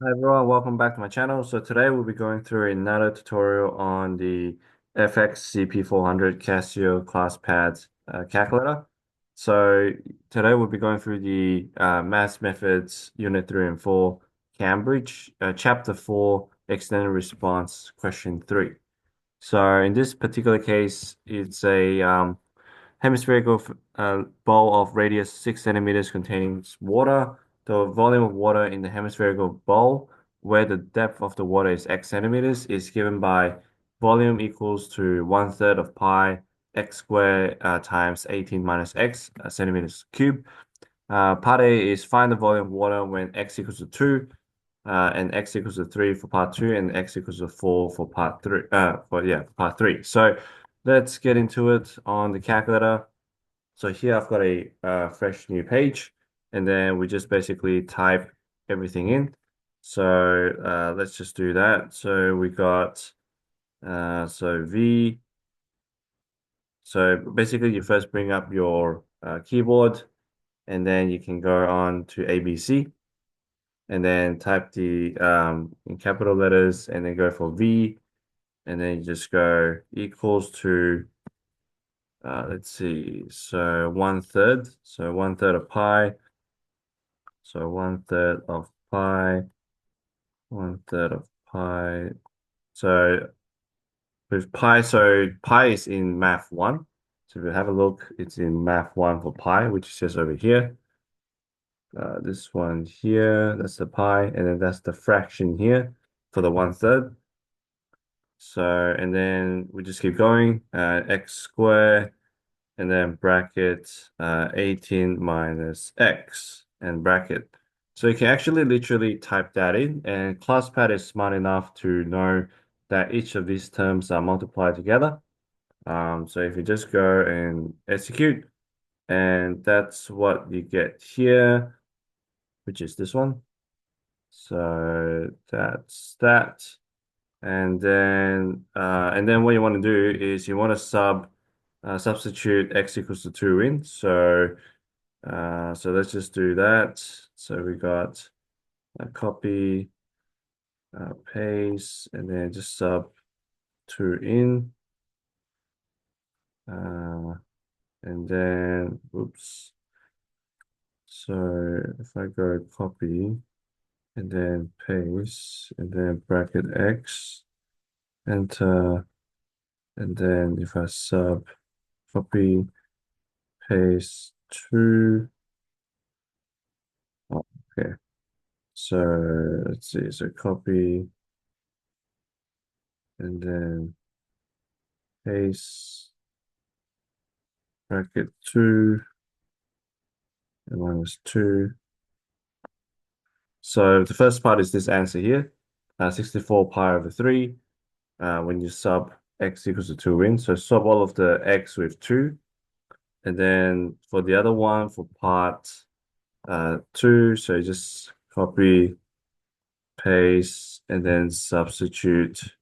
Hi everyone, welcome back to my channel. So today we'll be going through another tutorial on the fx-CP400 Casio Classpad calculator. So today we'll be going through the Maths Methods Unit 3 and 4 Cambridge Chapter 4 Extended Response Question 3. So in this particular case, it's a hemispherical bowl of radius 6 centimeters containing water. The volume of water in the hemispherical bowl, where the depth of the water is x centimeters, is given by volume equals to 1/3 of pi x squared times 18 minus x centimeters cubed. Part A is find the volume of water when x equals to 2, and x equals to 3 for part 2, and x equals to 4 for part 3. For part 3. So let's get into it on the calculator. So here I've got a fresh new page, and then we just basically type everything in. So let's just do that. So we got V. So basically, you first bring up your keyboard, and then you can go on to ABC, and then type the in capital letters, and then go for V, and then you just go equals to let's see, so 1/3, so 1/3 of pi. So 1/3 of pi, 1/3 of pi. So with pi, so pi is in math one. So if you have a look, it's in math one for pi, which is just over here. This one here, that's the pi, and then that's the fraction here for the 1/3. So, and then we just keep going, x squared, and then bracket 18 minus x and bracket. So you can actually literally type that in, and Classpad is smart enough to know that each of these terms are multiplied together. So if you just go and execute, and that's what you get here, which is this one. So that's that. And then what you want to do is you want to substitute x equals to 2 in. So let's just do that. So we got a copy, paste, and then just sub 2 in. Uh, and then, oops. So if I go copy and then paste and then bracket X, enter, and then if I sub copy, paste 2. Oh, okay. So let's see. So copy and then paste bracket 2 and minus 2. So the first part is this answer here, 64 pi over 3. When you sub x equals to 2 in, so sub all of the x with 2. And then for the other one, for part 2, so you just copy, paste, and then substitute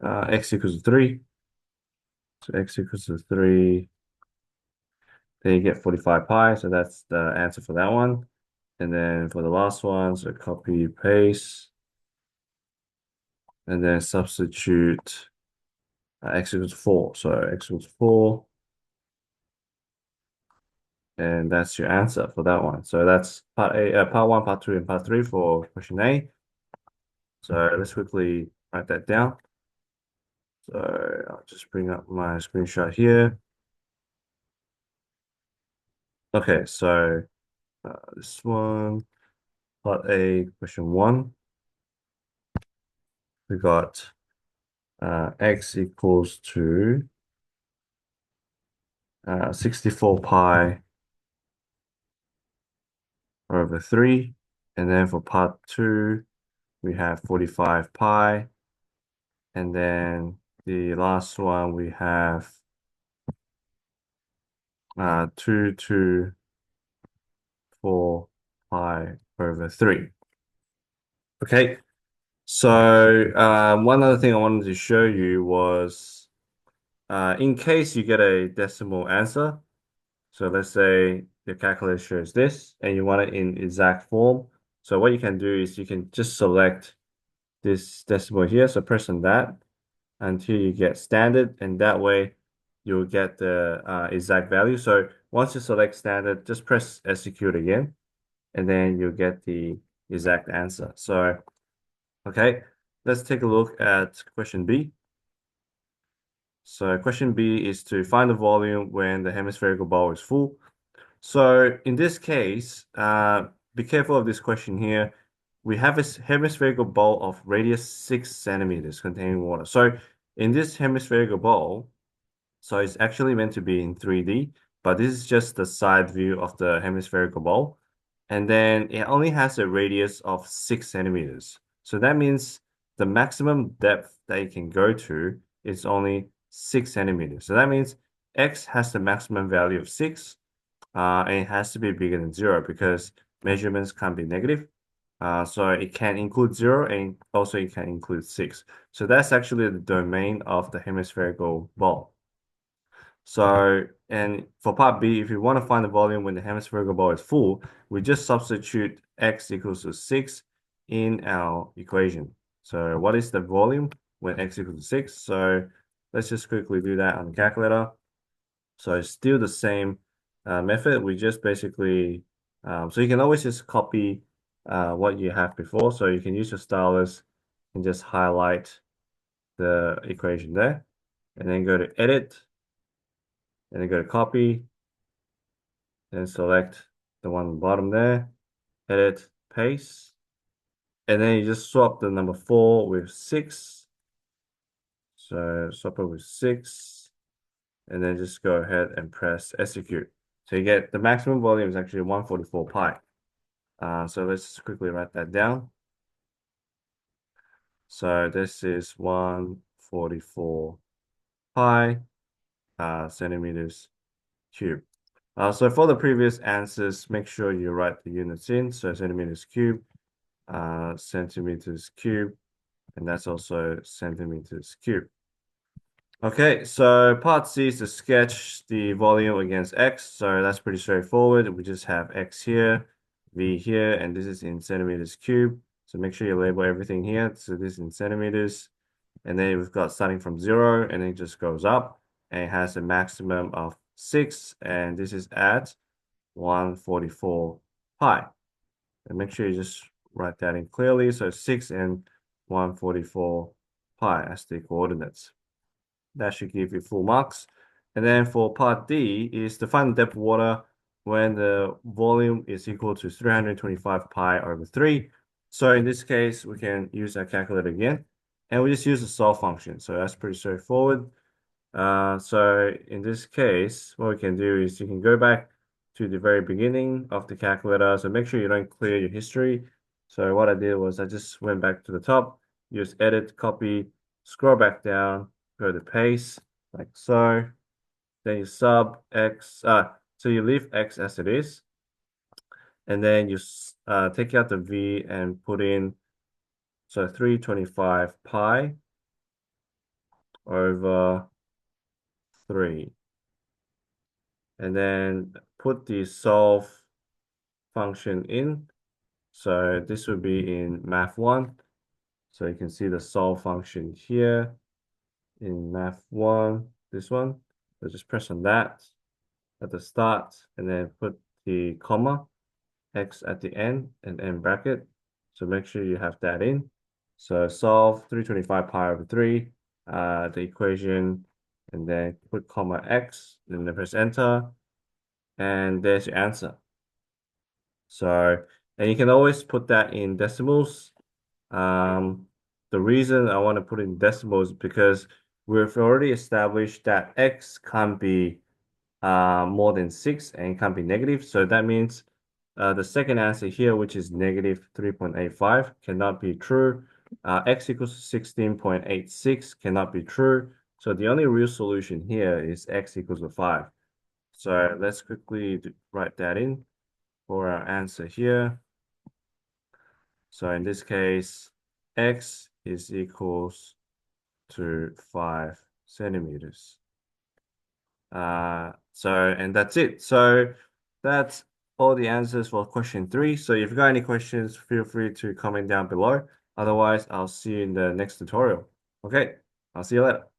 x equals to 3. So x equals to 3. Then you get 45 pi, so that's the answer for that one. And then for the last one, so copy, paste, and then substitute x equals 4. So x equals 4, and that's your answer for that one. So that's part A, part 1, part 2, and part 3 for question A. So let's quickly write that down. So I'll just bring up my screenshot here. Okay, so this one, part A, question 1, we got x equals to 64 pi over 3. And then for part 2, we have 45 pi. And then the last one, we have 224 pi over 3. Okay, so one other thing I wanted to show you was in case you get a decimal answer, so let's say your calculator shows this and you want it in exact form, So what you can do is you can just select this decimal here. So press on that until you get standard, and that way you'll get the exact value. So once you select standard, just press execute again, and then you'll get the exact answer. So, okay, let's take a look at question B. So question B is to find the volume when the hemispherical bowl is full. So in this case, be careful of this question here. We have a hemispherical bowl of radius 6 centimeters containing water. So in this hemispherical bowl, so it's actually meant to be in 3D, but this is just the side view of the hemispherical bowl. And then it only has a radius of 6 centimeters. So that means the maximum depth that it can go to is only 6 centimeters. So that means X has the maximum value of 6, and it has to be bigger than 0 because measurements can't be negative. So it can include 0 and also it can include 6. So that's actually the domain of the hemispherical ball. So, and for part B, if you want to find the volume when the hemispherical ball is full, we just substitute X equals to 6 in our equation. So what is the volume when X equals to 6? So let's just quickly do that on the calculator. So it's still the same method. We just basically, so you can always just copy what you have before. So you can use your stylus and just highlight the equation there, and then go to edit, and then go to copy, and select the one on the bottom there, edit, paste, and then you just swap the number 4 with 6. So swap it with 6, and then just go ahead and press execute. So you get the maximum volume is actually 144 pi. So let's quickly write that down. So this is 144 pi centimeters cubed. So for the previous answers, make sure you write the units in. So centimeters cubed, centimeters cubed, and that's also centimeters cubed. Okay, so part C is to sketch the volume against X. So that's pretty straightforward. We just have X here, V here, and this is in centimeters cubed. So make sure you label everything here. So this is in centimeters. And then we've got starting from 0, and it just goes up. And it has a maximum of 6, and this is at 144 pi. And make sure you just write that in clearly. So 6 and 144 pi as the coordinates. That should give you full marks. And then for part D is to find the depth of water when the volume is equal to 325 pi over 3. So in this case, we can use our calculator again, and we just use the solve function. So that's pretty straightforward. So in this case, what we can do is you can go back to the very beginning of the calculator. So make sure you don't clear your history. So what I did was I just went back to the top, use edit, copy, scroll back down, go to paste, like so. Then you sub X, so you leave X as it is. And then you take out the V and put in, so 325 pi over 3. And then put the solve function in. So this would be in math 1. So you can see the solve function here in math 1, this one. So just press on that at the start, and then put the comma, X at the end, and end bracket. So make sure you have that in. So solve 325 pi over 3, the equation, and then put comma X, and then press enter, and there's your answer. So, and you can always put that in decimals. The reason I want to put in decimals is because we've already established that X can't be more than 6 and can't be negative. So that means the second answer here, which is negative 3.85, cannot be true. X equals 16.86 cannot be true. So the only real solution here is X equals to 5. So let's quickly write that in for our answer here. So in this case, X is equals to 5 centimeters. And that's it. So that's all the answers for question 3. So if you got any questions, feel free to comment down below. Otherwise, I'll see you in the next tutorial. Okay, I'll see you later.